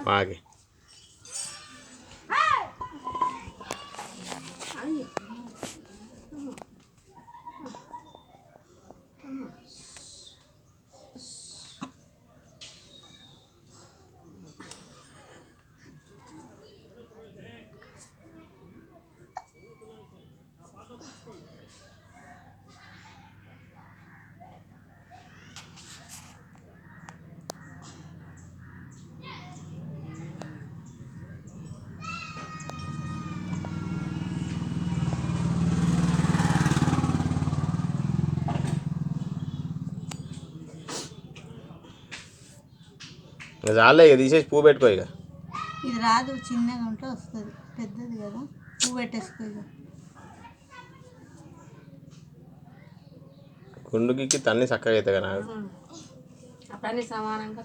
బాగా చాలే ఇక తీసేసి పువ్వు పెట్టుకో. ఇక ఇది రాదు, చిన్నగా ఉంటే వస్తుంది, పెద్దది కదా. పువ్వు పెట్టేసుకో. ఇక గుండుకి తన్ని చక్కగా అవుతాయి కదా. అప్పుడన్నీ సమానంగా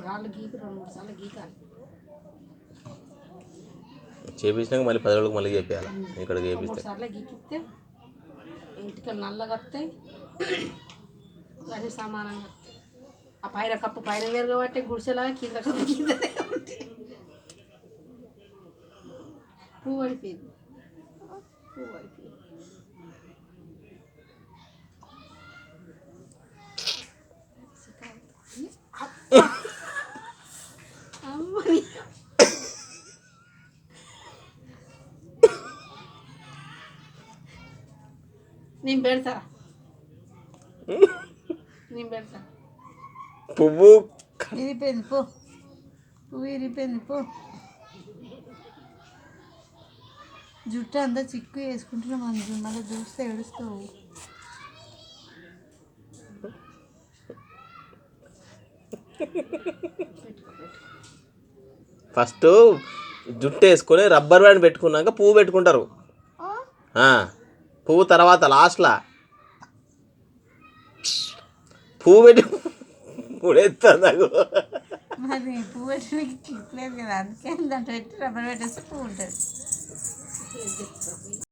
రాళ్ళు గీకి 2-3 సార్లు గీకాలి. చేపించినాక మళ్ళీ 10 రోజులకు మళ్ళీ చేపించాలి. ఇక్కడ చేపిస్తే 3 సార్లు గీకిస్తే ఇంటికి నల్లగా వస్తాయి, అన్నీ సమానంగా వస్తాయి. ఆ పైన కప్పు పైన వేరు కాబట్టి గుడిసెలాగా కింద కప్పు కిందనే ఉంటాయి. పువ్వు పడిపోయింది, పువ్వు పడిపోయింది. నేను పెడతా, నేను పెడతా. పువ్వు ఇరిపోయింది పో, పువ్వు ఇరిపోయింది పో. జుట్టు అంతా చిక్కు వేసుకుంటున్నాం, అందుకు మళ్ళీ చూస్తే ఏడుస్తావు. ఫస్ట్ జుట్టు వేసుకొని రబ్బర్ బ్యాండ్ పెట్టుకున్నాక పువ్వు పెట్టుకుంటారు. పువ్వు తర్వాత లాస్ట్లా పువ్వు పెట్టి పుడేస్తా నాకు. మరి పువ్వు పెట్టడానికి క్లిక్ లేదు కదా, అందుకే దాంట్లో పెట్టి రబ్బర్ పెట్టేస్తే పువ్వు ఉంటుంది.